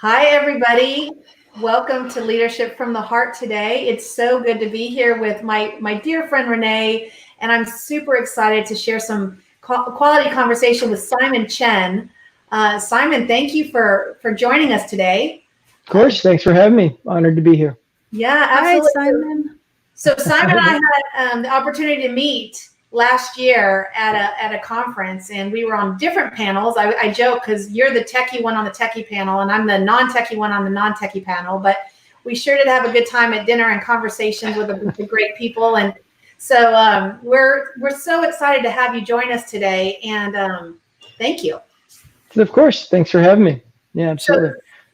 Hi, everybody. Welcome to Leadership from the Heart today. It's so good to be here with my dear friend, Renee, and I'm super excited to share some quality conversation with Chen. Simon, thank you for joining us today. Of course. Thanks for having me. Honored to be here. Yeah, absolutely. Hi, Simon. So Simon and I had the opportunity to meet last year at a conference, and we were on different panels. I joke because you're the techie one on the techie panel, and I'm the non-techie one on the non-techie panel. But we sure did have a good time at dinner and conversations with a bunch of great people. And so we're so excited to have you join us today. And thank you. Of course. Thanks for having me. Yeah, absolutely.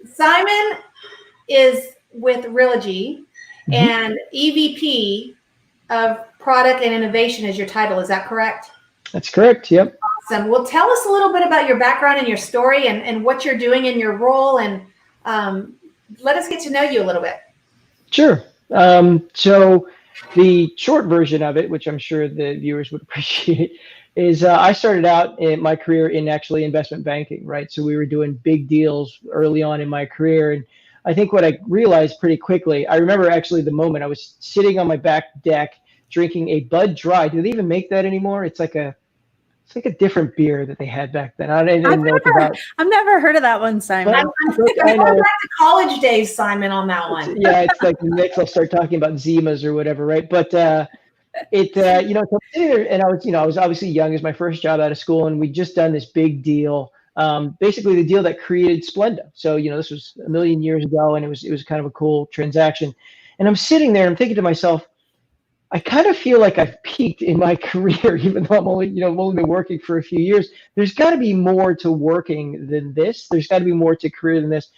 So Simon is with Realogy, and EVP of Product and Innovation is your title. Is that correct? That's correct. Yep. Awesome. Well, tell us a little bit about your background and your story and what you're doing in your role, and let us get to know you a little bit. Sure. So the short version of it, which I'm sure the viewers would appreciate, is I started out in my career in actually investment banking, right? So we were doing big deals early on in my career. And I think what I realized pretty quickly, I remember actually the moment I was sitting on my back deck drinking a Bud Dry. Do they even make that anymore? It's like a different beer that they had back then. I didn't know about. I've never heard of that one, Simon. I'm going back to college days, Simon, on that one. Yeah, it's like next I'll start talking about Zimas or whatever, right? But so I'm sitting there, and I was obviously young. It was my first job out of school, and we'd just done this big deal. Basically the deal that created Splenda. So, this was a million years ago, and it was kind of a cool transaction. And I'm sitting there, I'm thinking to myself, I kind of feel like I've peaked in my career, even though I've only been working for a few years. There's got to be more to working than this. There's got to be more to career than this.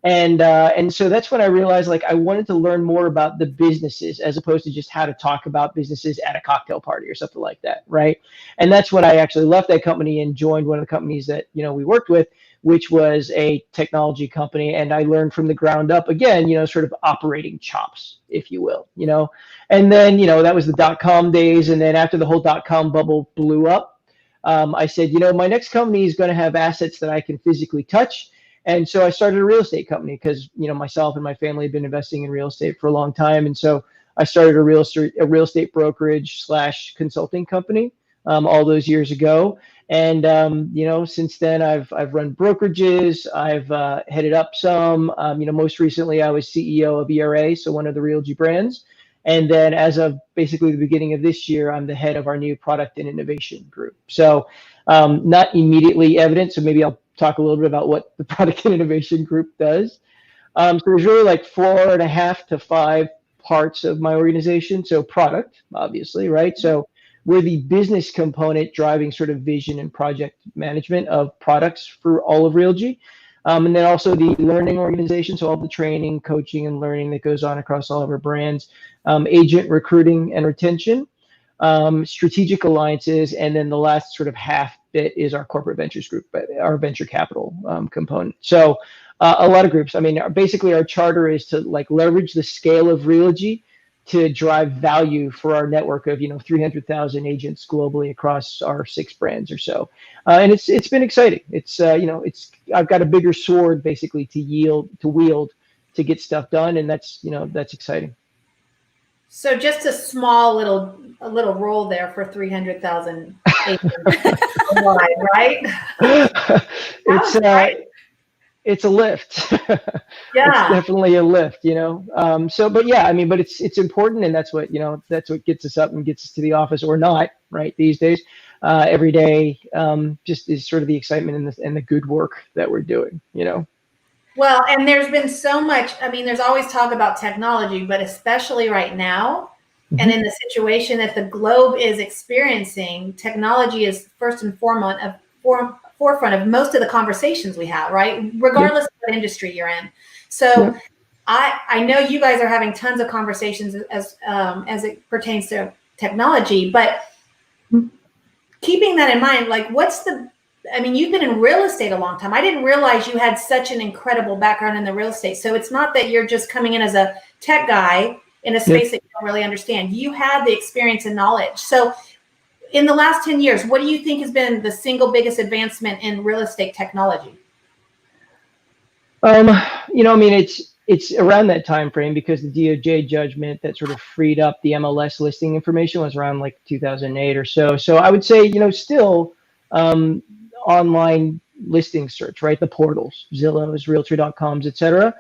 And so that's when I realized, like, I wanted to learn more about the businesses as opposed to just how to talk about businesses at a cocktail party or something like that, right? And that's when I actually left that company and joined one of the companies that we worked with, which was a technology company. And I learned from the ground up again, sort of operating chops, if you will, And then, that was the dot-com days. And then after the whole dot-com bubble blew up, I said, my next company is going to have assets that I can physically touch. And so I started a real estate company because, myself and my family had been investing in real estate for a long time. And so I started a real estate brokerage / consulting company all those years ago. And, since then I've run brokerages. I've headed up some, most recently I was CEO of ERA, so one of the Realogy brands. And then as of basically the beginning of this year, I'm the head of our new product and innovation group. So not immediately evident. So maybe I'll talk a little bit about what the product and innovation group does. So there's really like 4.5 to 5 parts of my organization. So product, obviously, right? So we're the business component driving sort of vision and project management of products for all of Realogy. And then also the learning organization, so all the training, coaching, and learning that goes on across all of our brands, agent recruiting and retention, strategic alliances, and then the last sort of half bit is our corporate ventures group, our venture capital component. So a lot of groups. I mean, basically our charter is to leverage the scale of Realogy to drive value for our network of 300,000 agents globally across our 6 brands or so, and it's been exciting. It's I've got a bigger sword basically to wield to get stuff done, and that's exciting. So just a small little role there for 300,000 agents wide, right? It's a lift. Yeah, it's definitely a lift, So, but yeah, I mean, but it's important, and that's what gets us up and gets us to the office or not, right? These days, every day, just is sort of the excitement and the good work that we're doing, Well, and there's been so much. I mean, there's always talk about technology, but especially right now, and in the situation that the globe is experiencing, technology is first and foremost forefront of most of the conversations we have, right? Regardless of what industry you're in. So I know you guys are having tons of conversations as it pertains to technology, but keeping that in mind, you've been in real estate a long time. I didn't realize you had such an incredible background in the real estate. So it's not that you're just coming in as a tech guy in a space that you don't really understand. You have the experience and knowledge. So in the last 10 years, what do you think has been the single biggest advancement in real estate technology? I mean, it's around that time frame because the DOJ judgment that sort of freed up the MLS listing information was around like 2008 or so. So I would say, still online listing search, right? The portals, Zillow's, Realtor.coms, et cetera.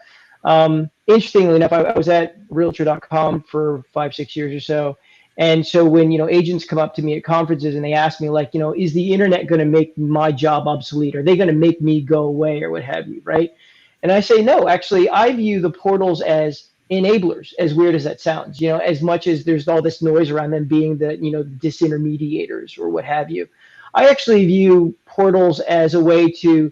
Interestingly enough, I was at Realtor.com for 5-6 years or so. And so when, agents come up to me at conferences and they ask me like, is the internet going to make my job obsolete? Are they going to make me go away or what have you, right? And I say, no, actually, I view the portals as enablers, as weird as that sounds, as much as there's all this noise around them being the, disintermediators or what have you. I actually view portals as a way to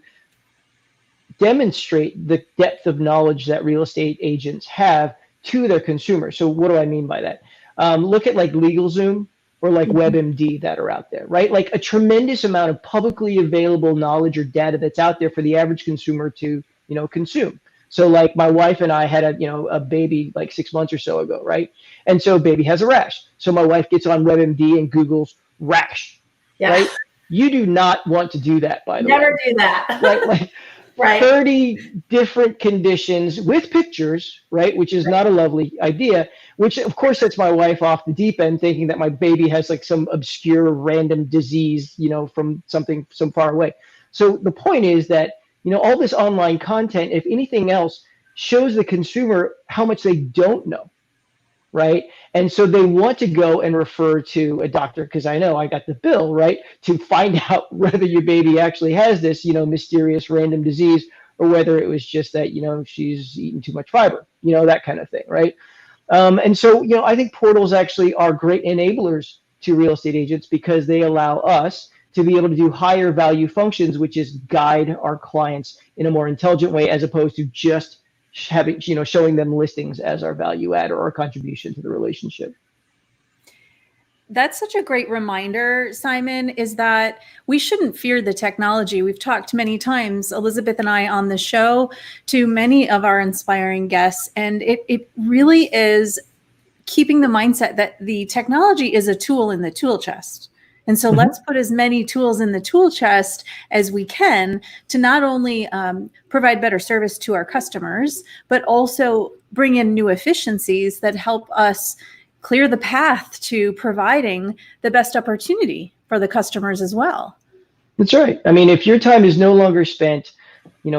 demonstrate the depth of knowledge that real estate agents have to their consumers. So what do I mean by that? Look at like LegalZoom or like WebMD that are out there, right? Like a tremendous amount of publicly available knowledge or data that's out there for the average consumer to, consume. So like my wife and I had a baby like 6 months or so ago, right? And so baby has a rash. So my wife gets on WebMD and Google's rash, right? You do not want to do that, by the way. Never do that. Right? Like, right. 30 different conditions with pictures, right? Which is not a lovely idea, which of course sets my wife off the deep end thinking that my baby has like some obscure random disease, from something far away. So the point is that, all this online content, if anything else, shows the consumer how much they don't know, right? And so they want to go and refer to a doctor because I know I got the bill, right? To find out whether your baby actually has this, mysterious random disease or whether it was just that, she's eating too much fiber, that kind of thing, right? And so, I think portals actually are great enablers to real estate agents because they allow us to be able to do higher value functions, which is guide our clients in a more intelligent way as opposed to just having, showing them listings as our value add or our contribution to the relationship. That's such a great reminder, Simon, is that we shouldn't fear the technology. We've talked many times, Elizabeth and I, on the show to many of our inspiring guests, and it really is keeping the mindset that the technology is a tool in the tool chest. And so let's put as many tools in the tool chest as we can to not only provide better service to our customers, but also bring in new efficiencies that help us clear the path to providing the best opportunity for the customers as well. That's right. I mean, if your time is no longer spent,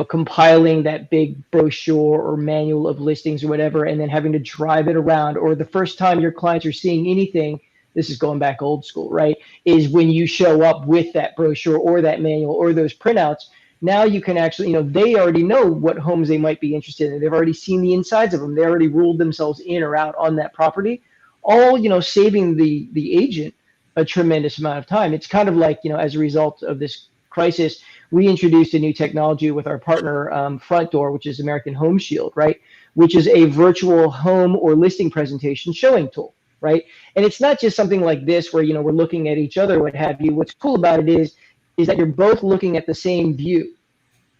compiling that big brochure or manual of listings or whatever, and then having to drive it around, or the first time your clients are seeing anything, this is going back old school, right? Is when you show up with that brochure or that manual or those printouts. Now you can actually, they already know what homes they might be interested in. They've already seen the insides of them. They already ruled themselves in or out on that property, all, saving the agent a tremendous amount of time. It's kind of like, as a result of this crisis, we introduced a new technology with our partner Front Door, which is American Home Shield, right? Which is a virtual home or listing presentation showing tool. Right. And it's not just something like this where, we're looking at each other, what have you. What's cool about it is that you're both looking at the same view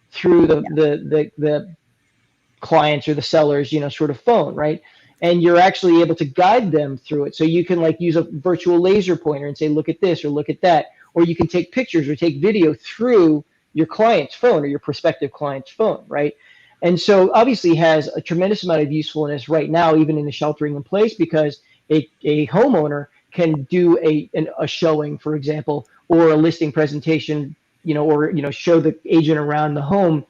through the clients or the sellers, sort of phone. Right. And you're actually able to guide them through it. So you can like use a virtual laser pointer and say, look at this or look at that. Or you can take pictures or take video through your client's phone or your prospective client's phone. Right. And so obviously has a tremendous amount of usefulness right now, even in the sheltering in place, because a homeowner can do a showing, for example, or a listing presentation, or show the agent around the home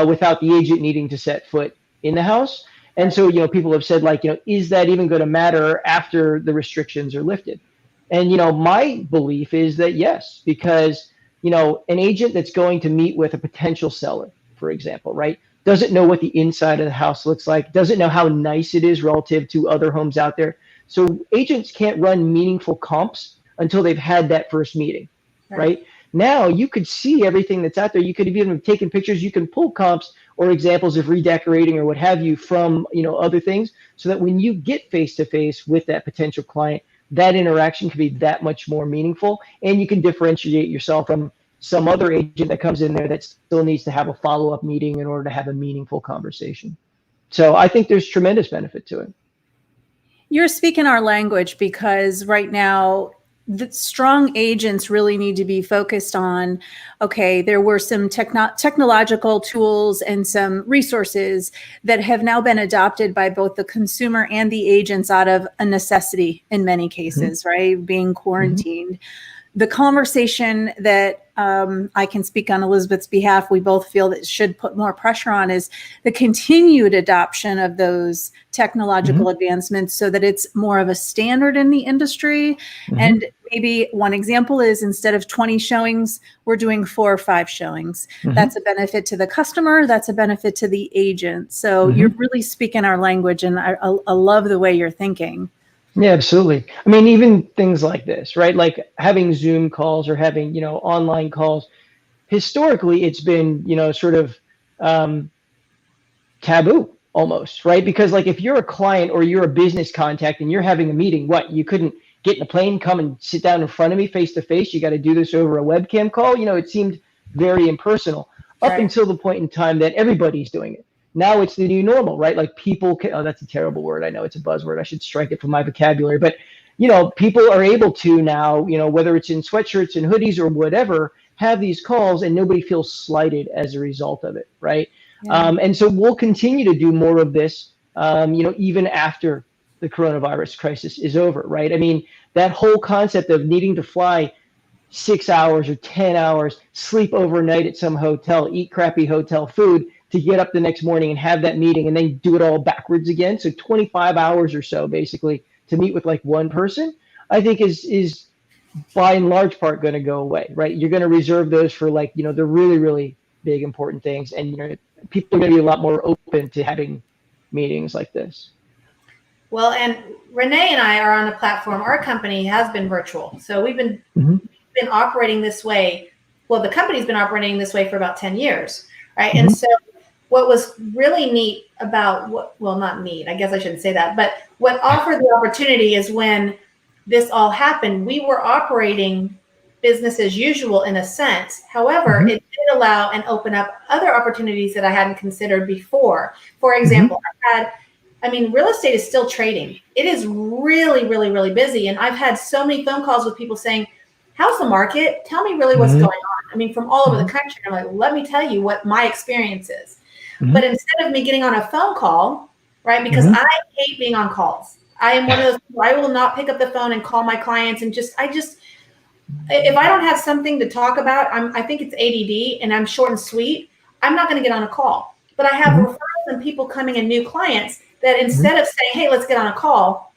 without the agent needing to set foot in the house. And so, people have said like, is that even going to matter after the restrictions are lifted? And, my belief is that yes, because, an agent that's going to meet with a potential seller, for example, right, doesn't know what the inside of the house looks like, doesn't know how nice it is relative to other homes out there. So agents can't run meaningful comps until they've had that first meeting, right? Now you could see everything that's out there. You could have even taken pictures. You can pull comps or examples of redecorating or what have you from, other things, so that when you get face to face with that potential client, that interaction can be that much more meaningful, and you can differentiate yourself from some other agent that comes in there that still needs to have a follow-up meeting in order to have a meaningful conversation. So I think there's tremendous benefit to it. You're speaking our language, because right now the strong agents really need to be focused on, okay, there were some technological tools and some resources that have now been adopted by both the consumer and the agents out of a necessity in many cases, right? Being quarantined. The conversation that I can speak on Elizabeth's behalf, we both feel that should put more pressure on is the continued adoption of those technological advancements so that it's more of a standard in the industry. And maybe one example is instead of 20 showings, we're doing 4 or 5 showings. That's a benefit to the customer. That's a benefit to the agent. So you're really speaking our language, and I love the way you're thinking. Yeah, absolutely. I mean, even things like this, right? Like having Zoom calls or having, online calls. Historically, it's been, sort of taboo almost, right? Because like if you're a client or you're a business contact and you're having a meeting, you couldn't get in a plane, come and sit down in front of me face to face. You got to do this over a webcam call. It seemed very impersonal up until the point in time that everybody's doing it. Now it's the new normal, right? Like people can, oh, that's a terrible word. I know it's a buzzword. I should strike it from my vocabulary. But, people are able to now, whether it's in sweatshirts and hoodies or whatever, have these calls and nobody feels slighted as a result of it, right? Yeah. And so we'll continue to do more of this, even after the coronavirus crisis is over, right? I mean, that whole concept of needing to fly 6 hours or 10 hours, sleep overnight at some hotel, eat crappy hotel food, to get up the next morning and have that meeting and then do it all backwards again. So 25 hours or so basically to meet with like one person, I think is by and large part going to go away, right? You're going to reserve those for like, the really, really big important things. And, people are going to be a lot more open to having meetings like this. Well, and Renee and I are on a platform. Our company has been virtual. So we've been operating this way. Well, the company's been operating this way for about 10 years, right? And so what was really neat about not neat, I guess I shouldn't say that, but what offered the opportunity is when this all happened, we were operating business as usual in a sense. However, it did allow and open up other opportunities that I hadn't considered before. For example, real estate is still trading. It is really, really, really busy. And I've had so many phone calls with people saying, how's the market? Tell me really what's going on. From all over the country. I'm like, let me tell you what my experience is. But instead of me getting on a phone call, right, because I hate being on calls. I am one of those people, I will not pick up the phone and call my clients and if I don't have something to talk about, I think it's ADD and I'm short and sweet, I'm not going to get on a call. But I have referrals and people coming in, new clients, that instead of saying, hey, let's get on a call,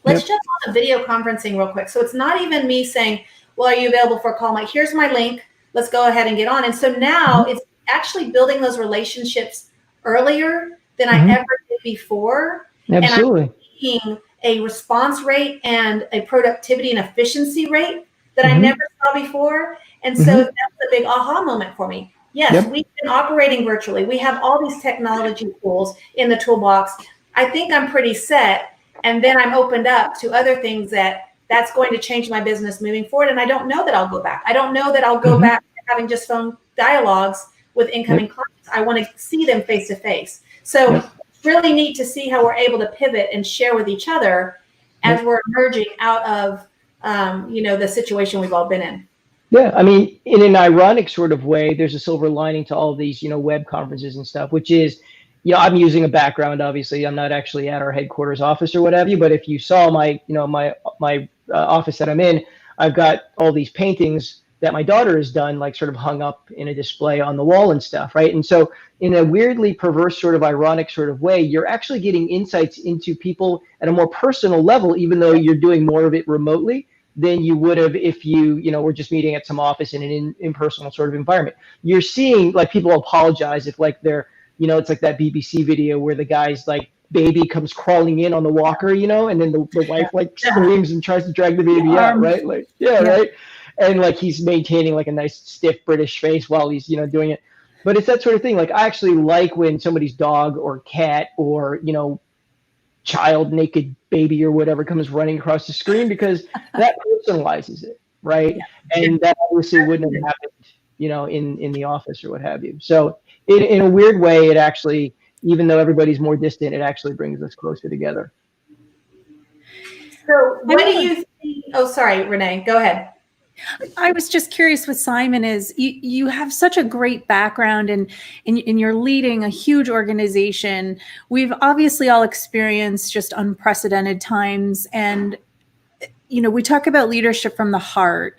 let's jump on a video conferencing real quick. So it's not even me saying, well, are you available for a call? I'm like, here's my link. Let's go ahead and get on. And so now it's actually building those relationships earlier than I ever did before. Absolutely. And I'm seeing a response rate and a productivity and efficiency rate that I never saw before. And so that's a big aha moment for me. Yes, we've been operating virtually. We have all these technology tools in the toolbox. I think I'm pretty set. And then I'm opened up to other things that's going to change my business moving forward. And I don't know that I'll go back. I don't know that I'll go back to having just phone dialogues with incoming clients. I want to see them face to face. So it's really neat to see how we're able to pivot and share with each other as we're emerging out of, the situation we've all been in. Yeah, I mean, in an ironic sort of way, there's a silver lining to all of these, web conferences and stuff, which is, I'm using a background. Obviously, I'm not actually at our headquarters office or what have you. But if you saw my office that I'm in, I've got all these paintings that my daughter has done, like sort of hung up in a display on the wall and stuff, right? And so in a weirdly perverse sort of ironic sort of way, you're actually getting insights into people at a more personal level, even though you're doing more of it remotely than you would have if you were just meeting at some office in an impersonal sort of environment. You're seeing like people apologize if like they're, it's like that BBC video where the guy's like baby comes crawling in on the walker, and then the wife like screams and tries to drag the baby out, right? Like, right? And like he's maintaining like a nice stiff British face while he's doing it. But it's that sort of thing. Like I actually like when somebody's dog or cat or child, naked baby or whatever comes running across the screen, because that personalizes it, right? And that obviously wouldn't have happened in the office or what have you. So in a weird way, it actually, even though everybody's more distant, it actually brings us closer together. So what do you Oh, sorry, Renee, go ahead. I was just curious with Simon is you have such a great background and you're leading a huge organization. We've obviously all experienced just unprecedented times, and we talk about leadership from the heart.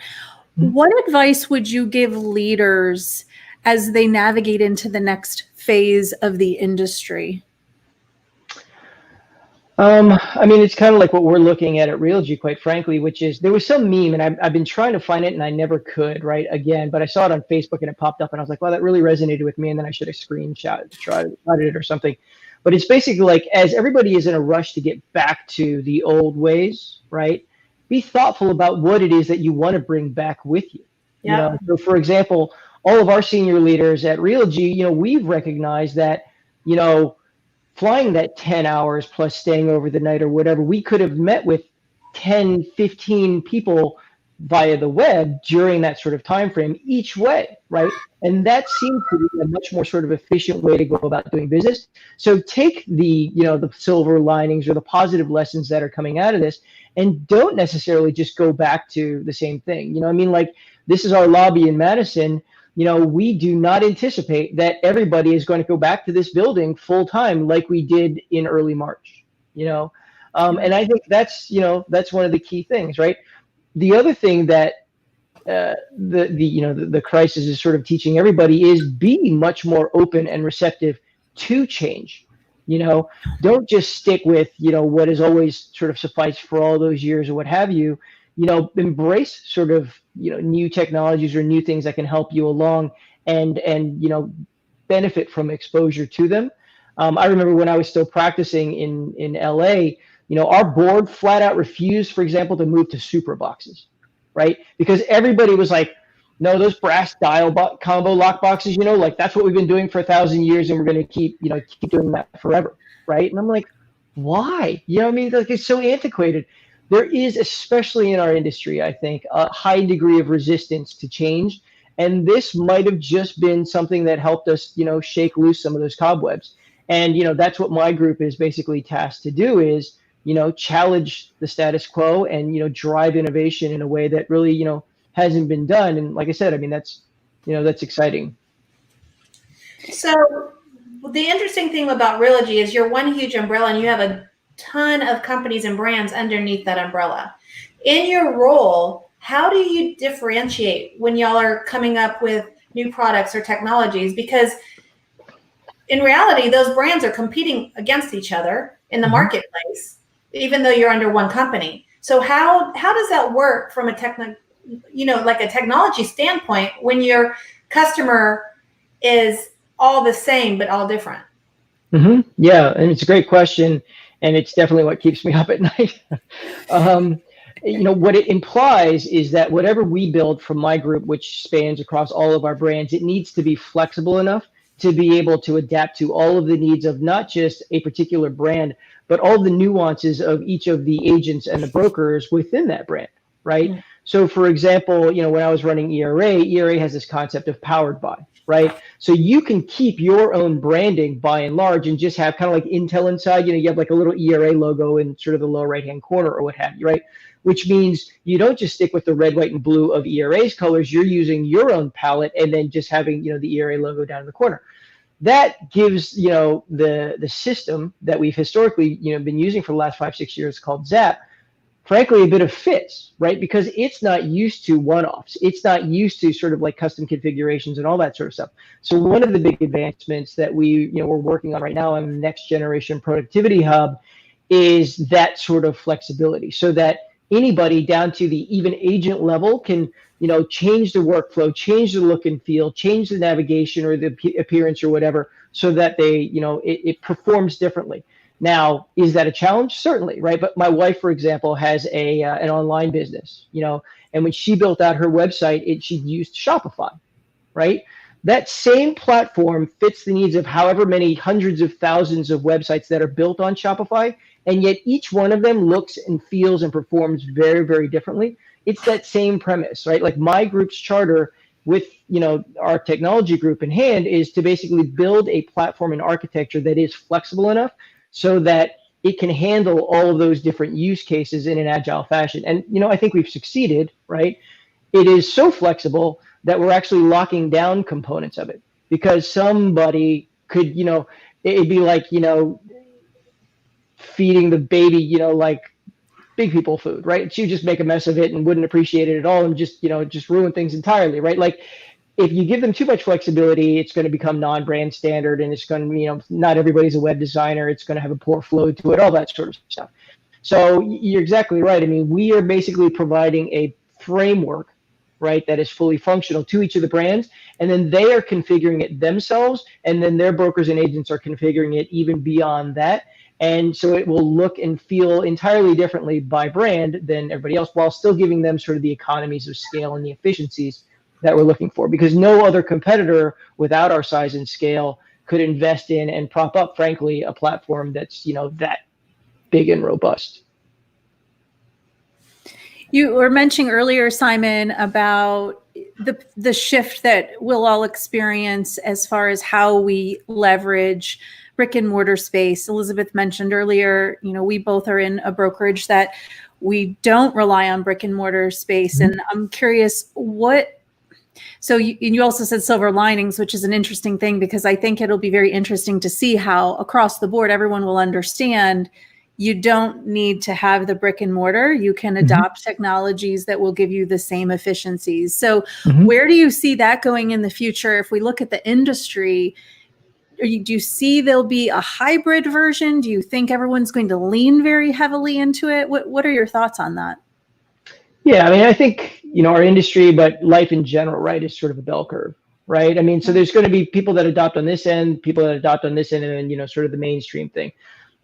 What advice would you give leaders as they navigate into the next phase of the industry? I mean, it's kind of like what we're looking at Realogy, quite frankly, which is there was some meme, and I've been trying to find it, and I never could, right? Again, but I saw it on Facebook, and it popped up, and I was like, well, that really resonated with me, and then I should have screenshot it or something. But it's basically like, as everybody is in a rush to get back to the old ways, right? Be thoughtful about what it is that you want to bring back with you. Yeah. So, for example, all of our senior leaders at Realogy, we've recognized that, flying that 10 hours plus staying over the night or whatever, we could have met with 10, 15 people via the web during that sort of time frame each way, right? And that seems to be a much more sort of efficient way to go about doing business. So take the silver linings or the positive lessons that are coming out of this, and don't necessarily just go back to the same thing. Like, this is our lobby in Madison. We do not anticipate that everybody is going to go back to this building full time like we did in early March, and I think that's one of the key things, right? The other thing that the crisis is sort of teaching everybody is be much more open and receptive to change. Don't just stick with, what has always sort of sufficed for all those years or what have you. Embrace sort of, new technologies or new things that can help you along and benefit from exposure to them. I remember when I was still practicing in LA, our board flat out refused, for example, to move to super boxes, right? Because everybody was like, no, those brass dial combo lock boxes, like that's what we've been doing for 1,000 years, and we're going to keep doing that forever, right? And I'm like, why? Like, it's so antiquated. There is, especially in our industry, I think, a high degree of resistance to change. And this might have just been something that helped us, shake loose some of those cobwebs. And, that's what my group is basically tasked to do is, challenge the status quo and, drive innovation in a way that really, hasn't been done. And like I said, I mean, that's exciting. So the interesting thing about Realogy is you're one huge umbrella and you have a ton of companies and brands underneath that umbrella. In your role, how do you differentiate when y'all are coming up with new products or technologies? Because in reality, those brands are competing against each other in the marketplace, even though you're under one company. So how does that work from a technology standpoint when your customer is all the same but all different? Yeah, and it's a great question. And it's definitely what keeps me up at night. What it implies is that whatever we build from my group, which spans across all of our brands, it needs to be flexible enough to be able to adapt to all of the needs of not just a particular brand, but all the nuances of each of the agents and the brokers within that brand, right? Mm-hmm. So for example, when I was running ERA has this concept of powered by, right? So you can keep your own branding by and large and just have kind of like Intel inside, you have like a little ERA logo in sort of the lower right-hand corner or what have you, right? Which means you don't just stick with the red, white, and blue of ERA's colors, you're using your own palette and then just having, the ERA logo down in the corner. That gives, the system that we've historically, been using for the last 5-6 years called Zap, frankly, a bit of fits, right? Because it's not used to one-offs. It's not used to sort of like custom configurations and all that sort of stuff. So one of the big advancements that we're working on right now in the next generation productivity hub is that sort of flexibility so that anybody down to the even agent level can, change the workflow, change the look and feel, change the navigation or the appearance or whatever so that they, it performs differently. Now, is that a challenge? Certainly, right? But my wife, for example, has an online business, and when she built out her website, she used Shopify, right? That same platform fits the needs of however many hundreds of thousands of websites that are built on Shopify, and yet each one of them looks and feels and performs very, very differently. It's that same premise, right? Like my group's charter with our technology group in hand is to basically build a platform and architecture that is flexible enough so that it can handle all of those different use cases in an agile fashion. And, I think we've succeeded, right? It is so flexible that we're actually locking down components of it, because somebody could, it'd be like, feeding the baby, like big people food, right? She would just make a mess of it and wouldn't appreciate it at all and just ruin things entirely, right? Like, if you give them too much flexibility, it's going to become non-brand standard, and it's going to, not everybody's a web designer. It's going to have a poor flow to it, all that sort of stuff. So you're exactly right. I mean, we are basically providing a framework, right, that is fully functional to each of the brands, and then they are configuring it themselves, and then their brokers and agents are configuring it even beyond that. And so it will look and feel entirely differently by brand than everybody else, while still giving them sort of the economies of scale and the efficiencies that we're looking for, because no other competitor without our size and scale could invest in and prop up, frankly, a platform that's, that big and robust. You were mentioning earlier, Simon, about the shift that we'll all experience as far as how we leverage brick and mortar space. Elizabeth mentioned earlier, we both are in a brokerage that we don't rely on brick and mortar space. And I'm curious so you also said silver linings, which is an interesting thing, because I think it'll be very interesting to see how across the board, everyone will understand you don't need to have the brick and mortar. You can adopt technologies that will give you the same efficiencies. So where do you see that going in the future? If we look at the industry, do you see there'll be a hybrid version? Do you think everyone's going to lean very heavily into it? What are your thoughts on that? Yeah, I mean, I think, our industry, but life in general, right, is sort of a bell curve, right? I mean, so there's going to be people that adopt on this end, people that adopt on this end, and then, sort of the mainstream thing.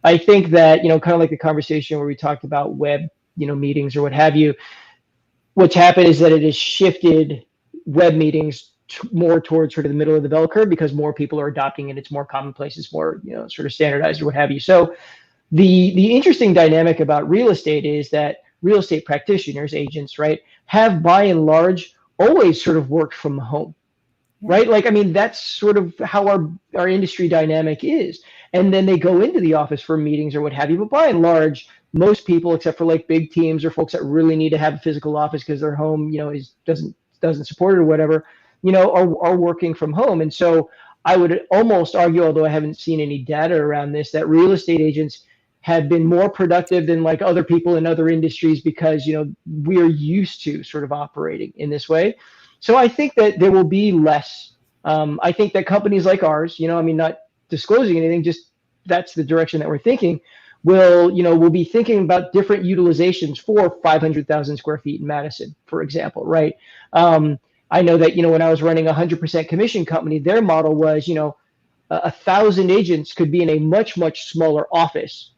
I think that, kind of like the conversation where we talked about web, meetings or what have you, what's happened is that it has shifted web meetings more towards sort of the middle of the bell curve, because more people are adopting it. It's more commonplace. It's more, sort of standardized or what have you. So the interesting dynamic about real estate is that real estate practitioners, agents, right, have by and large always sort of worked from home, right? Like, I mean, that's sort of how our industry dynamic is. And then they go into the office for meetings or what have you. But by and large, most people, except for like big teams or folks that really need to have a physical office because their home, doesn't support it or whatever, are working from home. And so I would almost argue, although I haven't seen any data around this, that real estate agents have been more productive than like other people in other industries, because, we're used to sort of operating in this way. So I think that there will be less. I think that companies like ours, not disclosing anything, just that's the direction that we're thinking, we'll be thinking about different utilizations for 500,000 square feet in Madison, for example, right? I know that, when I was running a 100% commission company, their model was, 1,000 agents could be in a much, much smaller office,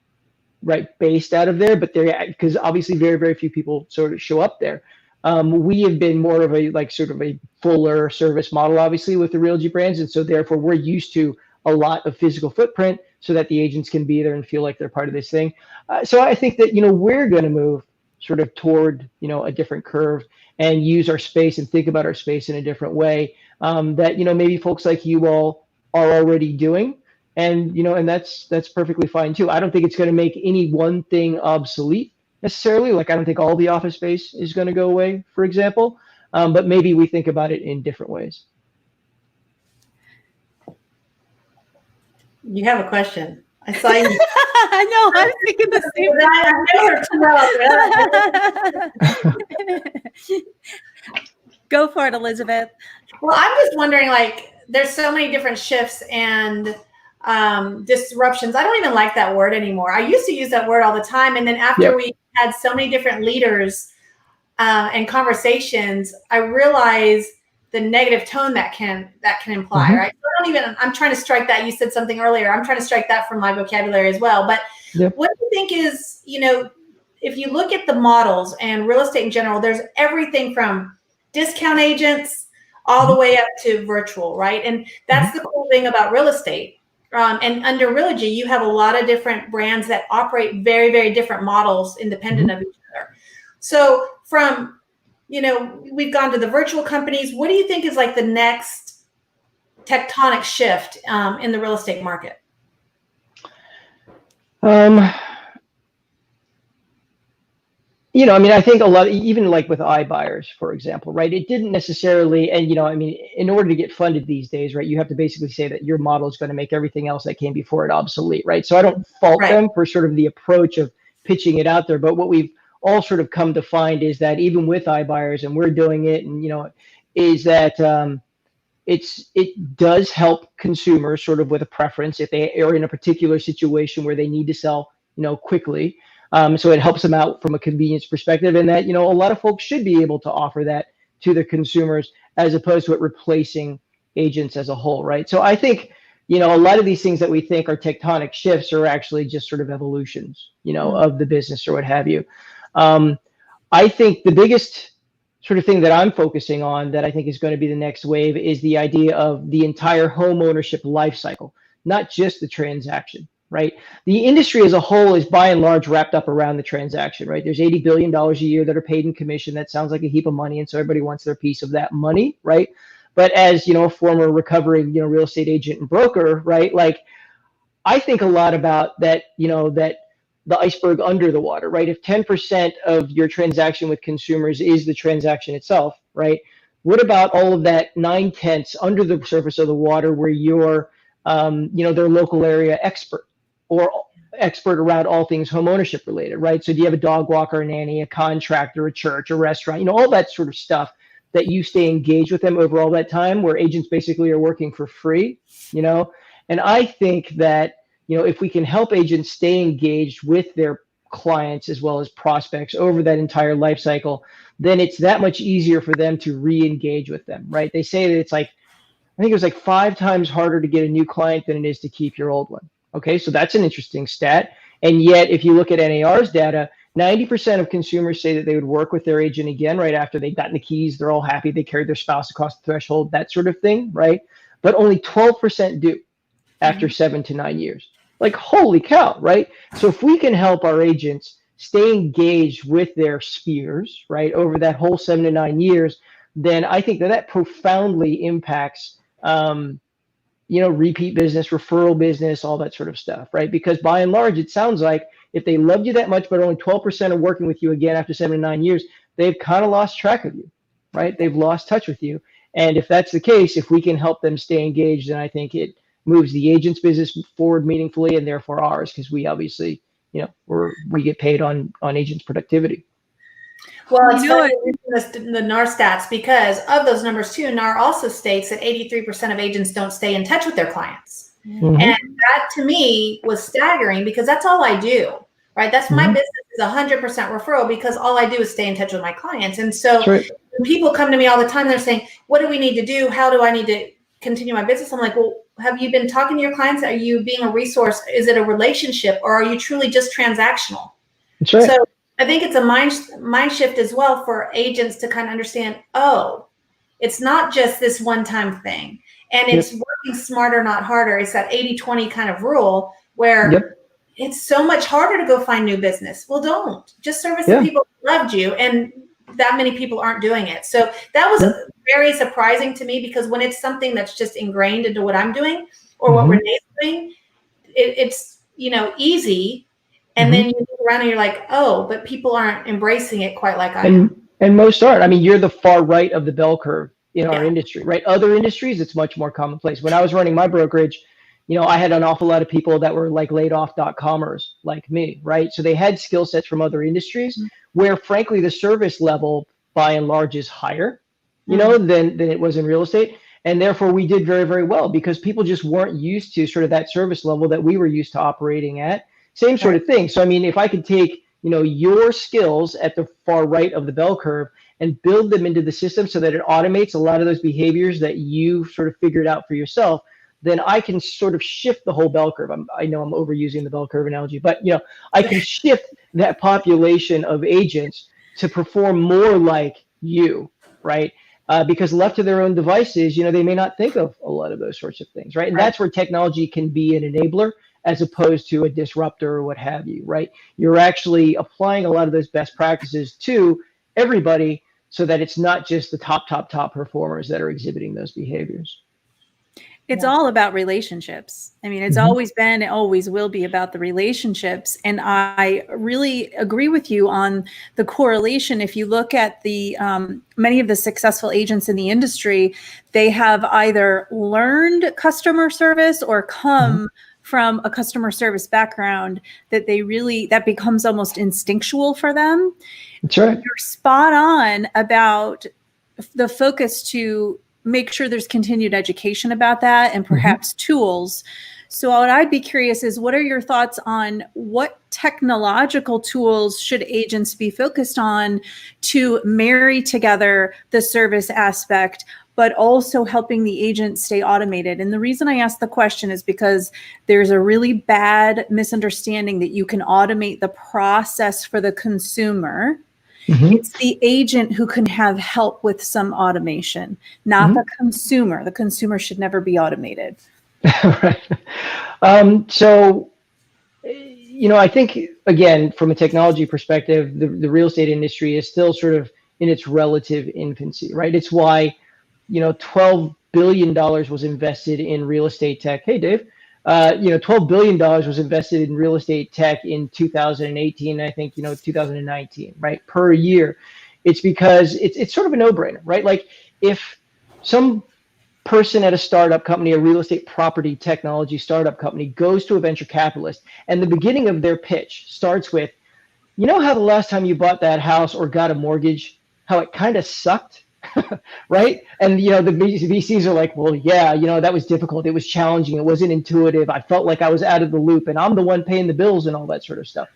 right, based out of there, but because obviously very, very few people sort of show up there. We have been more of a sort of a fuller service model, obviously, with the Realogy brands, and so therefore we're used to a lot of physical footprint so that the agents can be there and feel like they're part of this thing. So I think that we're going to move sort of toward a different curve and use our space and think about our space in a different way that maybe folks like you all are already doing. And and that's perfectly fine too. I don't think it's going to make any one thing obsolete necessarily. Like, I don't think all the office space is going to go away, for example. But maybe we think about it in different ways. You have a question. I saw you. I know. I was thinking the same thing. Go for it, Elizabeth. Well, I'm just wondering, like, there's so many different shifts and disruptions. I don't even like that word anymore. I used to use that word all the time. And then after we had so many different leaders and conversations, I realized the negative tone that can imply, right? So I'm trying to strike that. You said something earlier. I'm trying to strike that from my vocabulary as well. But what do you think is, if you look at the models and real estate in general, there's everything from discount agents all the way up to virtual, right? And that's the cool thing about real estate. And under Realogy, you have a lot of different brands that operate very, very different models independent of each other. So from, we've gone to the virtual companies. What do you think is like the next tectonic shift in the real estate market? I mean, I think a lot, even like with iBuyers, for example, right? It didn't necessarily, and I mean, in order to get funded these days, right, you have to basically say that your model is going to make everything else that came before it obsolete, right? So I don't fault Right. them for sort of the approach of pitching it out there, but what we've all sort of come to find is that even with iBuyers, and we're doing it, and is that it does help consumers sort of with a preference if they are in a particular situation where they need to sell, quickly. So it helps them out from a convenience perspective, and that a lot of folks should be able to offer that to their consumers as opposed to it replacing agents as a whole, right? So I think a lot of these things that we think are tectonic shifts are actually just sort of evolutions, of the business or what have you. I think the biggest sort of thing that I'm focusing on that I think is going to be the next wave is the idea of the entire home ownership life cycle, not just the transaction, right? The industry as a whole is by and large wrapped up around the transaction, right? There's $80 billion a year that are paid in commission. That sounds like a heap of money, and so everybody wants their piece of that money, right? But as a former recovering real estate agent and broker, right? Like I think a lot about that, that the iceberg under the water, right? If 10% of your transaction with consumers is the transaction itself, right? What about all of that 9/10 under the surface of the water where you're, their local area expert or expert around all things home ownership related, right? So do you have a dog walker, a nanny, a contractor, a church, a restaurant, all that sort of stuff that you stay engaged with them over all that time where agents basically are working for free, And I think that, if we can help agents stay engaged with their clients as well as prospects over that entire life cycle, then it's that much easier for them to re-engage with them, right? They say that it's like, I think it was like 5 times harder to get a new client than it is to keep your old one. Okay, so that's an interesting stat. And yet, if you look at NAR's data, 90% of consumers say that they would work with their agent again right after they've gotten the keys. They're all happy. They carried their spouse across the threshold, that sort of thing, right? But only 12% do after 7 to 9 years. Like, holy cow, right? So if we can help our agents stay engaged with their spheres, right, over that whole 7 to 9 years, then I think that profoundly impacts, repeat business, referral business, all that sort of stuff, right? Because by and large, it sounds like if they loved you that much, but only 12% are working with you again after 7 to 9 years, they've kind of lost track of you, right? They've lost touch with you. And if that's the case, if we can help them stay engaged, then I think it moves the agent's business forward meaningfully, and therefore ours, because we obviously, we get paid on agents' productivity. Well, it's funny the NAR stats, because of those numbers too, NAR also states that 83% of agents don't stay in touch with their clients. Mm-hmm. And that to me was staggering, because that's all I do, right? That's my business is 100% referral, because all I do is stay in touch with my clients. And so when people come to me all the time, they're saying, what do we need to do? How do I need to continue my business? I'm like, well, have you been talking to your clients? Are you being a resource? Is it a relationship, or are you truly just transactional? That's right. So I think it's a mind shift as well for agents to kind of understand, oh, it's not just this one-time thing. And it's working smarter, not harder. It's that 80-20 kind of rule where it's so much harder to go find new business. Well, don't. Just service the people who loved you. And that many people aren't doing it. So that was very surprising to me, because when it's something that's just ingrained into what I'm doing or what Renee's doing, it's, easy. And then you look around and you're like, oh, but people aren't embracing it quite like I am. And most aren't. I mean, you're the far right of the bell curve in our industry, right? Other industries, it's much more commonplace. When I was running my brokerage, I had an awful lot of people that were like laid off .comers like me, right? So they had skill sets from other industries where, frankly, the service level by and large is higher, than it was in real estate. And therefore we did very, very well, because people just weren't used to sort of that service level that we were used to operating at. Same sort of thing. So, I mean, if I could take, your skills at the far right of the bell curve and build them into the system so that it automates a lot of those behaviors that you sort of figured out for yourself, then I can sort of shift the whole bell curve. I know I'm overusing the bell curve analogy, but, I can shift that population of agents to perform more like you, right? Because left to their own devices, they may not think of a lot of those sorts of things, right? And that's where technology can be an enabler as opposed to a disruptor or what have you, right? You're actually applying a lot of those best practices to everybody so that it's not just the top performers that are exhibiting those behaviors. It's Yeah. all about relationships. I mean, it's always been, it always will be about the relationships. And I really agree with you on the correlation. If you look at the many of the successful agents in the industry, they have either learned customer service or come from a customer service background that that becomes almost instinctual for them. That's right. You're spot on about the focus to make sure there's continued education about that and perhaps tools. So what I'd be curious is, what are your thoughts on what technological tools should agents be focused on to marry together the service aspect, but also helping the agent stay automated? And the reason I ask the question is because there's a really bad misunderstanding that you can automate the process for the consumer. It's the agent who can have help with some automation, not the consumer. The consumer should never be automated. Right. So, I think, again, from a technology perspective, the real estate industry is still sort of in its relative infancy, right? It's why, $12 billion was invested in real estate tech. Hey, Dave. $12 billion was invested in real estate tech in 2018, I think, 2019, right? Per year. It's because it's sort of a no-brainer, right? Like, if some person at a startup company, a real estate property technology startup company, goes to a venture capitalist and the beginning of their pitch starts with, how the last time you bought that house or got a mortgage, how it kind of sucked? Right? And, the VCs are like, well, yeah, that was difficult. It was challenging. It wasn't intuitive. I felt like I was out of the loop and I'm the one paying the bills and all that sort of stuff.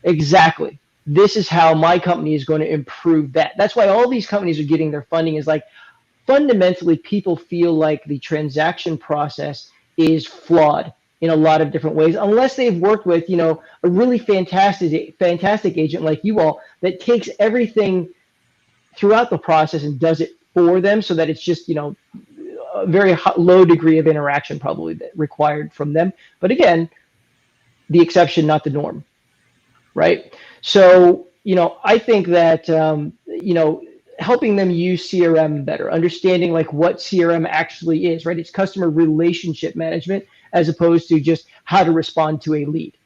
Exactly. This is how my company is going to improve that. That's why all these companies are getting their funding, is like, fundamentally, people feel like the transaction process is flawed in a lot of different ways, unless they've worked with, a really fantastic agent like you all that takes everything throughout the process and does it for them, so that it's just, a very low degree of interaction probably required from them. But again, the exception, not the norm, right? So, I think that, helping them use CRM better, understanding like what CRM actually is, right? It's customer relationship management as opposed to just how to respond to a lead.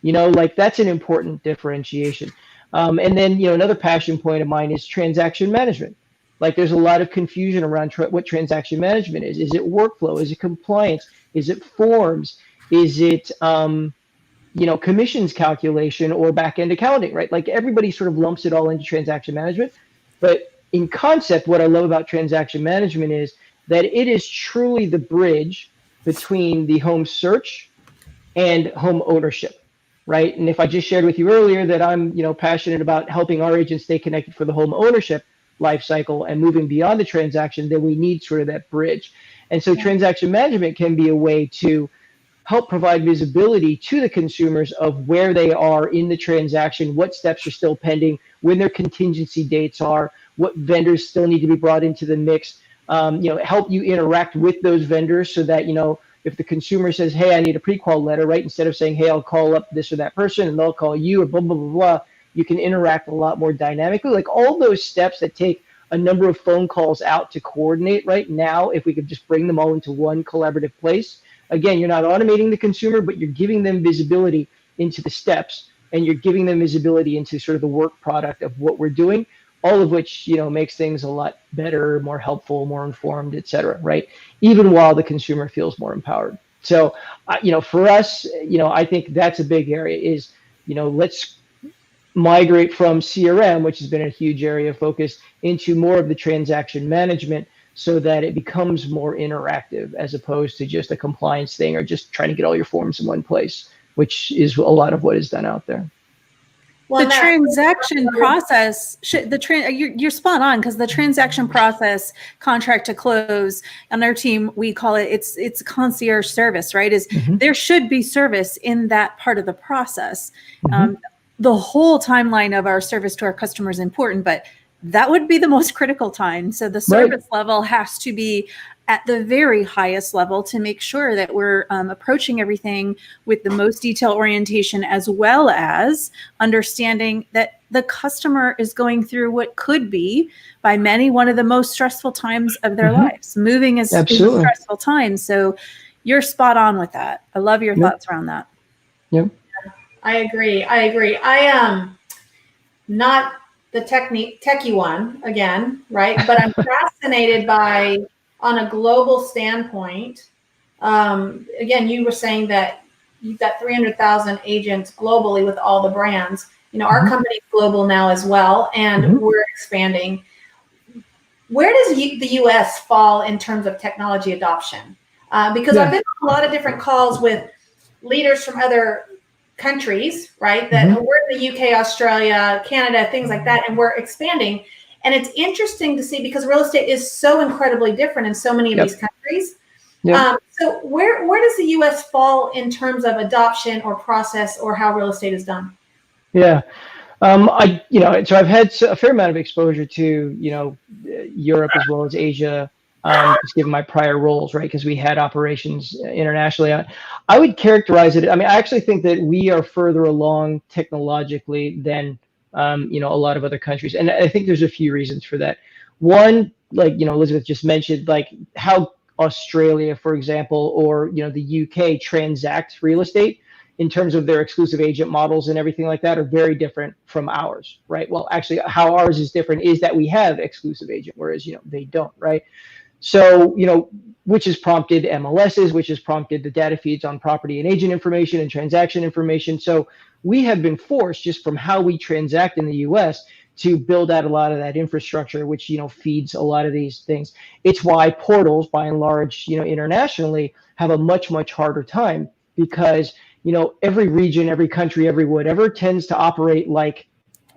Like, that's an important differentiation. And then, another passion point of mine is transaction management. Like, there's a lot of confusion around what transaction management is. Is it workflow? Is it compliance? Is it forms? Is it, commissions calculation or back-end accounting, right? Like, everybody sort of lumps it all into transaction management. But in concept, what I love about transaction management is that it is truly the bridge between the home search and home ownership, right? And if I just shared with you earlier that I'm, passionate about helping our agents stay connected for the home ownership life cycle and moving beyond the transaction, then we need sort of that bridge. And so transaction management can be a way to help provide visibility to the consumers of where they are in the transaction, what steps are still pending, when their contingency dates are, what vendors still need to be brought into the mix, help you interact with those vendors so that, if the consumer says, hey, I need a pre-qual letter, right? Instead of saying, hey, I'll call up this or that person and they'll call you or blah, blah, blah, blah, you can interact a lot more dynamically. Like, all those steps that take a number of phone calls out to coordinate right now, if we could just bring them all into one collaborative place. Again, you're not automating the consumer, but you're giving them visibility into the steps, and you're giving them visibility into sort of the work product of what we're doing, all of which, makes things a lot better, more helpful, more informed, et cetera, right? Even while the consumer feels more empowered. So, for us, I think that's a big area is, let's migrate from CRM, which has been a huge area of focus, into more of the transaction management, so that it becomes more interactive as opposed to just a compliance thing or just trying to get all your forms in one place, which is a lot of what is done out there. Well, the transaction process, you're spot on, because the transaction process, contract to close, on our team, we call it's concierge service, right? There should be service in that part of the process. The whole timeline of our service to our customers is important, but that would be the most critical time. So the service level has to be at the very highest level to make sure that we're approaching everything with the most detail orientation, as well as understanding that the customer is going through what could be by many one of the most stressful times of their lives. Moving is a stressful time. So you're spot on with that. I love your thoughts around that. Yep. I agree. I am not the techie one again, right? But I'm fascinated by, on a global standpoint, again, you were saying that you've got 300,000 agents globally with all the brands. You know, our company's global now as well, and we're expanding. Where does the U.S. fall in terms of technology adoption? Because I've been on a lot of different calls with leaders from other countries, right? That we're in the UK, Australia, Canada, things like that, and we're expanding. And it's interesting to see, because real estate is so incredibly different in so many of these countries. So where does the US fall in terms of adoption or process or how real estate is done? Yeah. So I've had a fair amount of exposure to, Europe as well as Asia, just given my prior roles, right? Because we had operations internationally. I would characterize it. I mean, I actually think that we are further along technologically than, a lot of other countries. And I think there's a few reasons for that. One, like, Elizabeth just mentioned, like how Australia, for example, or, the UK transacts real estate in terms of their exclusive agent models and everything like that are very different from ours, right? Well, actually, how ours is different is that we have exclusive agent, whereas, they don't, right? So, which has prompted MLSs, which has prompted the data feeds on property and agent information and transaction information. So we have been forced, just from how we transact in the US, to build out a lot of that infrastructure, which, feeds a lot of these things. It's why portals, by and large, internationally, have a much, much harder time, because, every region, every country, every whatever tends to operate like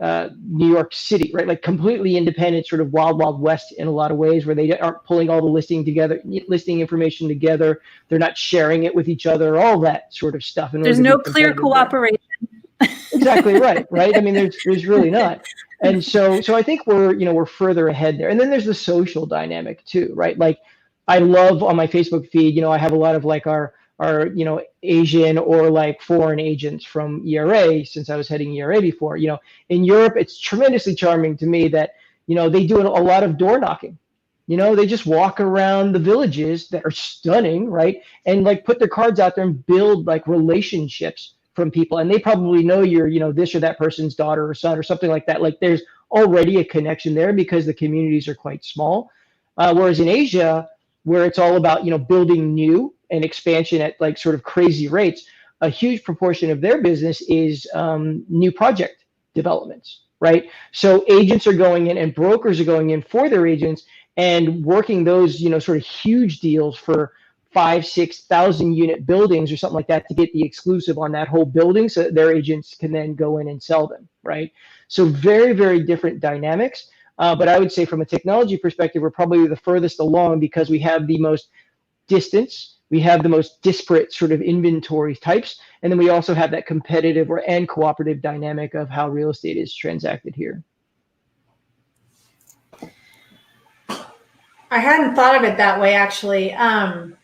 New York City, right? Like completely independent, sort of wild, wild west in a lot of ways, where they aren't pulling all the listing information together. They're not sharing it with each other, all that sort of stuff. There's no clear cooperation. Exactly right. I mean, there's really not. And so I think we're further ahead there. And then there's the social dynamic too, right? Like I love on my Facebook feed, I have a lot of like our Asian or like foreign agents from ERA, since I was heading ERA before. In Europe, it's tremendously charming to me that, they do a lot of door knocking. They just walk around the villages that are stunning, right? And like put their cards out there and build like relationships from people. And they probably know you're, this or that person's daughter or son or something like that. Like there's already a connection there because the communities are quite small. Whereas in Asia, where it's all about, building new and expansion at like sort of crazy rates, a huge proportion of their business is new project developments, right? So agents are going in and brokers are going in for their agents and working those, sort of huge deals for 5,000-6,000 unit buildings or something like that to get the exclusive on that whole building, so that their agents can then go in and sell them, right? So very, very different dynamics. But I would say from a technology perspective, we're probably the furthest along because we have the most distance. We have the most disparate sort of inventory types. And then we also have that competitive and cooperative dynamic of how real estate is transacted here. I hadn't thought of it that way, actually. And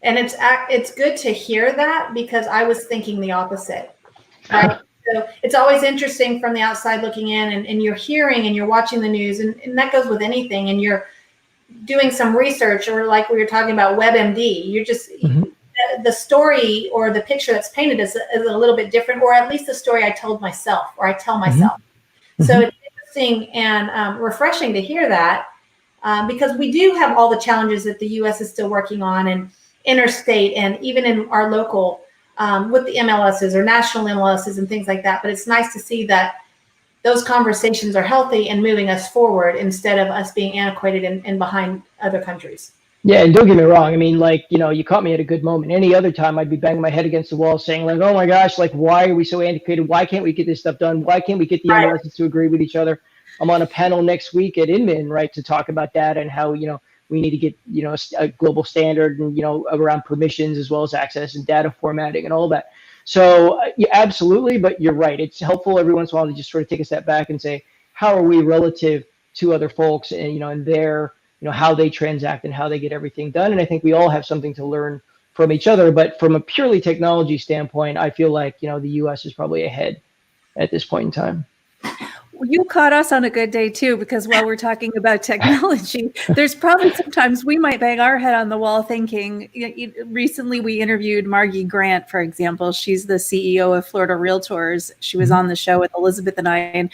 it's good to hear that, because I was thinking the opposite, right? So it's always interesting from the outside looking in, and you're hearing and you're watching the news, and that goes with anything, and you're doing some research, or like we were talking about WebMD, you're just, the story or the picture that's painted is a little bit different, or at least the story I told myself, or I tell myself. So it's interesting and refreshing to hear that, because we do have all the challenges that the U.S. is still working on, and interstate, and even in our local, with the MLSs or national MLSs and things like that. But it's nice to see that those conversations are healthy and moving us forward, instead of us being antiquated and behind other countries. Yeah, and don't get me wrong. I mean, like, you caught me at a good moment. Any other time I'd be banging my head against the wall saying like, oh my gosh, like, why are we so antiquated? Why can't we get this stuff done? Why can't we get the MLSs to agree with each other? I'm on a panel next week at Inman, right, to talk about data and how, we need to get, a global standard and, around permissions as well as access and data formatting and all that. So yeah, absolutely. But you're right. It's helpful every once in a while to just sort of take a step back and say, how are we relative to other folks and, and their how they transact and how they get everything done. And I think we all have something to learn from each other. But from a purely technology standpoint, I feel like, the US is probably ahead at this point in time. You caught us on a good day too, because while we're talking about technology, there's probably sometimes we might bang our head on the wall thinking, recently we interviewed Margie Grant, for example. She's the CEO of Florida Realtors. She was on the show with Elizabeth and I, and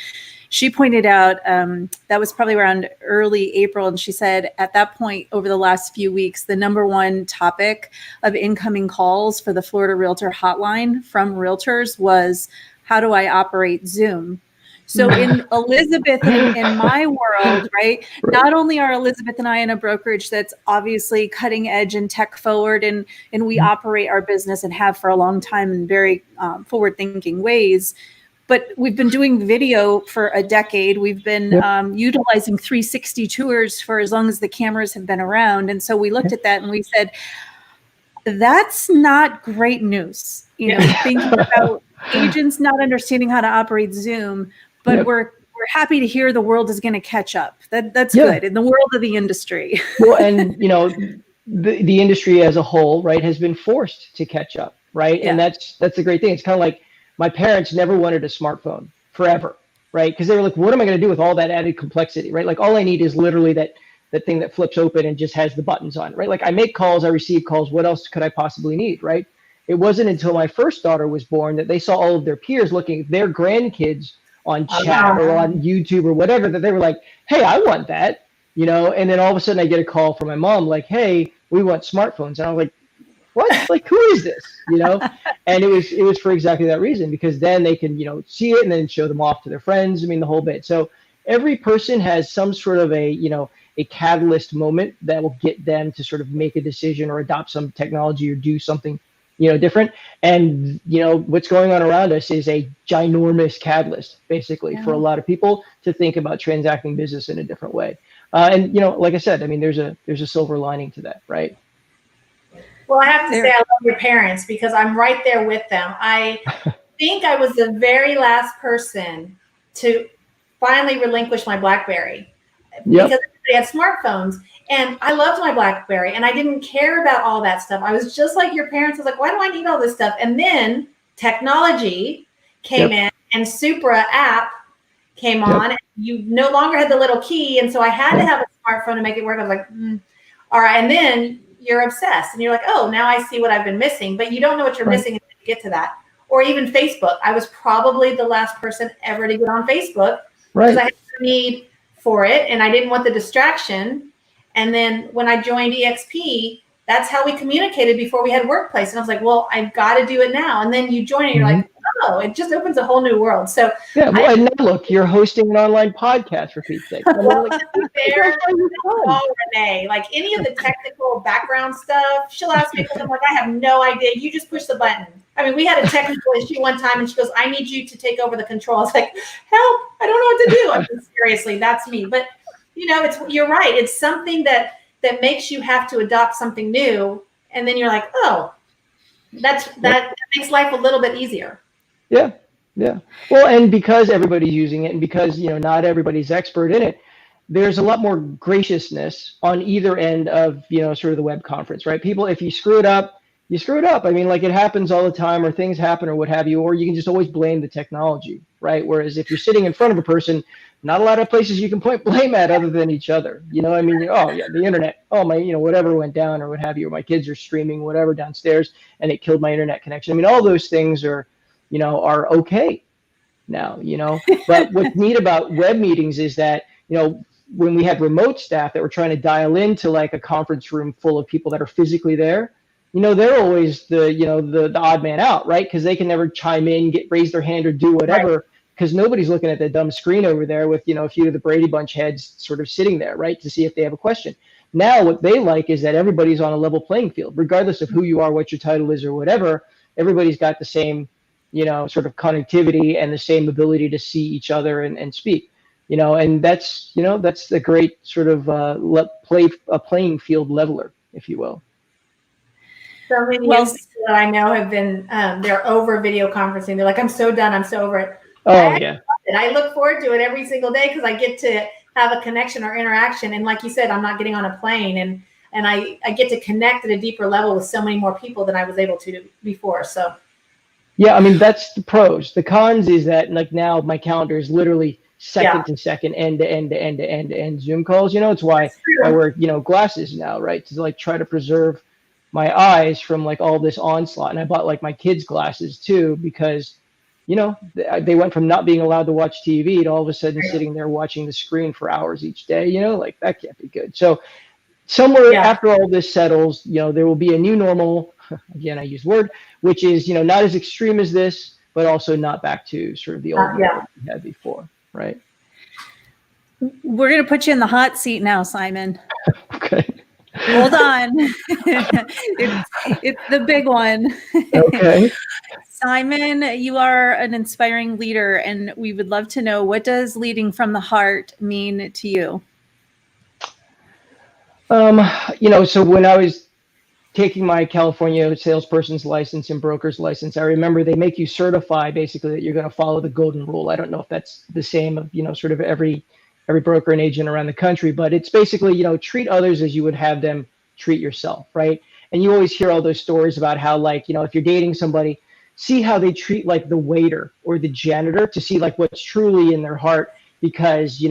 she pointed out that was probably around early April. And she said at that point, over the last few weeks, the number one topic of incoming calls for the Florida Realtor hotline from realtors was, how do I operate Zoom? So in Elizabeth and in my world, right, not only are Elizabeth and I in a brokerage that's obviously cutting edge and tech forward, and we operate our business and have for a long time in very forward thinking ways, but we've been doing video for a decade. We've been utilizing 360 tours for as long as the cameras have been around. And so we looked at that and we said, that's not great news. Thinking about agents not understanding how to operate Zoom, but we're happy to hear the world is going to catch up. That's good in the world of the industry. Well, and the industry as a whole, right, has been forced to catch up, right? Yeah. And that's a great thing. It's kind of like my parents never wanted a smartphone forever, right? Because they were like, what am I going to do with all that added complexity, right? Like all I need is literally that thing that flips open and just has the buttons on it, right? Like I make calls, I receive calls. What else could I possibly need, right? It wasn't until my first daughter was born that they saw all of their peers looking at their grandkids on chat or on YouTube or whatever, that they were like, hey, I want that, and then all of a sudden I get a call from my mom like, hey, we want smartphones. And I was like, what? Like, who is this? And it was for exactly that reason, because then they can, see it and then show them off to their friends. I mean, the whole bit. So every person has some sort of a catalyst moment that will get them to sort of make a decision or adopt some technology or do something different. And, what's going on around us is a ginormous catalyst, basically, for a lot of people to think about transacting business in a different way. And, like I said, I mean, there's a silver lining to that, right? Well, I have to say I love your parents because I'm right there with them. I think I was the very last person to finally relinquish my BlackBerry because everybody had smartphones. And I loved my BlackBerry and I didn't care about all that stuff. I was just like your parents. I was like, why do I need all this stuff? And then technology came in and Supra app came on. And you no longer had the little key. And so I had to have a smartphone to make it work. I was like, all right. And then you're obsessed and you're like, oh, now I see what I've been missing. But you don't know what you're missing until you get to that. Or even Facebook. I was probably the last person ever to get on Facebook because I had the need for it. And I didn't want the distraction. And then when I joined EXP, that's how we communicated before we had Workplace. And I was like, well, I've got to do it now. And then you join and you're like, oh, it just opens a whole new world. So and now look, you're hosting an online podcast for Pete's sake. Well, Renee, like any of the technical background stuff, she'll ask me because I'm like, I have no idea. You just push the button. I mean, we had a technical issue one time and she goes, I need you to take over the control. I was like, help, I don't know what to do. I mean, seriously, that's me. But you're right. It's something that makes you have to adopt something new. And then you're like, oh, that makes life a little bit easier. Yeah. Yeah. Well, and because everybody's using it and because, not everybody's expert in it, there's a lot more graciousness on either end of, sort of the web conference, right? People, if you screw it up, you screw it up. I mean, like it happens all the time or things happen or what have you, or you can just always blame the technology, right? Whereas if you're sitting in front of a person, not a lot of places you can point blame at other than each other. I mean, oh yeah, the internet, oh my, whatever went down or what have you, or my kids are streaming whatever downstairs and it killed my internet connection. I mean, all those things are okay now, but what's neat about web meetings is that, when we had remote staff that were trying to dial into like a conference room full of people that are physically there, they're always the odd man out, right? Because they can never chime in, raise their hand or do whatever. Because nobody's looking at that dumb screen over there with, a few of the Brady Bunch heads sort of sitting there, right, to see if they have a question. Now, what they like is that everybody's on a level playing field, regardless of who you are, what your title is, or whatever. Everybody's got the same, sort of connectivity and the same ability to see each other and speak, and that's a great sort of a playing field leveler, if you will. So many people that I know have been, they're over video conferencing. They're like, I'm so done. I'm so over it. Oh, yeah. I look forward to it every single day because I get to have a connection or interaction. And like you said, I'm not getting on a plane, and I get to connect at a deeper level with so many more people than I was able to before. So Yeah, I mean, that's the pros. The cons is that like now my calendar is literally second to second, end to end to end to end to end Zoom calls. It's why I wear, glasses now, right? To like try to preserve my eyes from like all this onslaught. And I bought like my kids glasses too, because, they went from not being allowed to watch TV to all of a sudden sitting there watching the screen for hours each day, like that can't be good. So somewhere after all this settles, there will be a new normal. Again, I use word, which is, not as extreme as this, but also not back to sort of the old world we had before, right? We're going to put you in the hot seat now, Simon. Okay. Hold on. it's the big one. Okay. Simon, you are an inspiring leader, and we would love to know, what does leading from the heart mean to you? So when I was taking my California salesperson's license and broker's license, I remember they make you certify basically that you're going to follow the golden rule. I don't know if that's the same of, sort of every broker and agent around the country, but it's basically, treat others as you would have them treat yourself, right? And you always hear all those stories about how, like, if you're dating somebody, see how they treat like the waiter or the janitor to see like what's truly in their heart, because,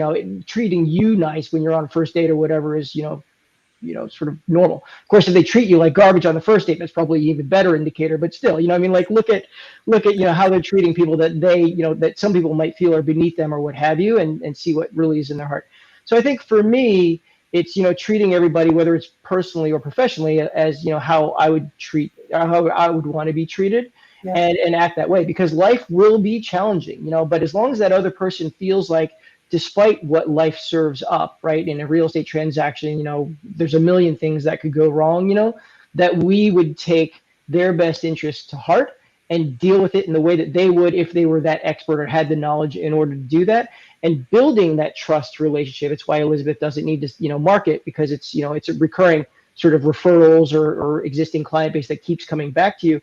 treating you nice when you're on a first date or whatever is, sort of normal. Of course, if they treat you like garbage on the first date, that's probably an even better indicator. But still, like look at how they're treating people that they, that some people might feel are beneath them or what have you, and see what really is in their heart. So I think for me, it's treating everybody, whether it's personally or professionally, as how I would want to be treated, and act that way, because life will be challenging, but as long as that other person feels like, despite what life serves up, right, in a real estate transaction, there's a million things that could go wrong, that we would take their best interest to heart and deal with it in the way that they would if they were that expert or had the knowledge in order to do that, and building that trust relationship. It's why Elizabeth doesn't need to, market, because it's, it's a recurring sort of referrals or existing client base that keeps coming back to you.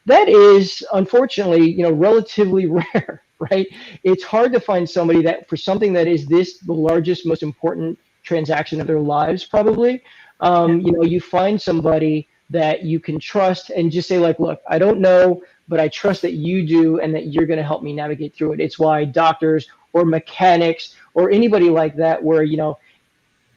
That is, unfortunately, relatively rare. Right? It's hard to find somebody that, for something that is the largest, most important transaction of their lives, probably, you find somebody that you can trust and just say like, look, I don't know, but I trust that you do and that you're going to help me navigate through it. It's why doctors or mechanics or anybody like that, where,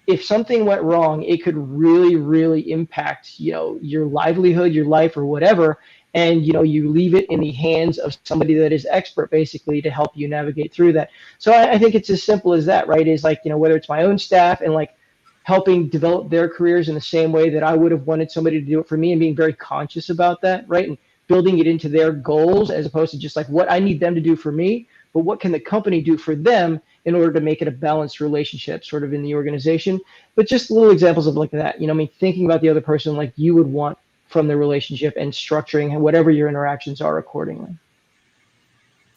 if something went wrong, it could really, really impact, your livelihood, your life, or whatever. And, you leave it in the hands of somebody that is expert, basically, to help you navigate through that. So I think it's as simple as that, right? Is like, whether it's my own staff and like helping develop their careers in the same way that I would have wanted somebody to do it for me, and being very conscious about that, right? And building it into their goals, as opposed to just like what I need them to do for me, but what can the company do for them in order to make it a balanced relationship sort of in the organization. But just little examples of like that, thinking about the other person like you would want from the relationship, and structuring whatever your interactions are accordingly.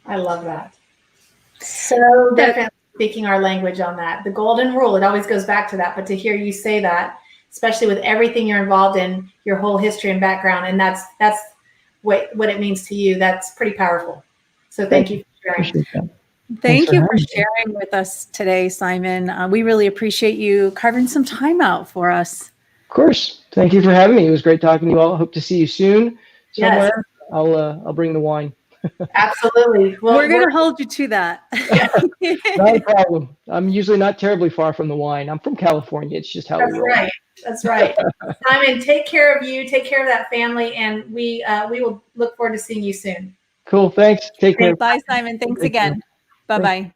I love that. So definitely speaking our language on that. The golden rule, it always goes back to that. But to hear you say that, especially with everything you're involved in, your whole history and background, and that's what it means to you, that's pretty powerful. So thank you for sharing. Thank you for sharing with us today, Simon. We really appreciate you carving some time out for us. Of course. Thank you for having me. It was great talking to you all. Hope to see you soon somewhere. Yes. I'll bring the wine. Absolutely. Well, we're going to hold you to that. Not a problem. I'm usually not terribly far from the wine. I'm from California. It's just how we roll. Right. That's right. Simon, take care of you. Take care of that family, and we will look forward to seeing you soon. Cool. Thanks. Take care. Bye, Simon. Thanks again. Bye-bye.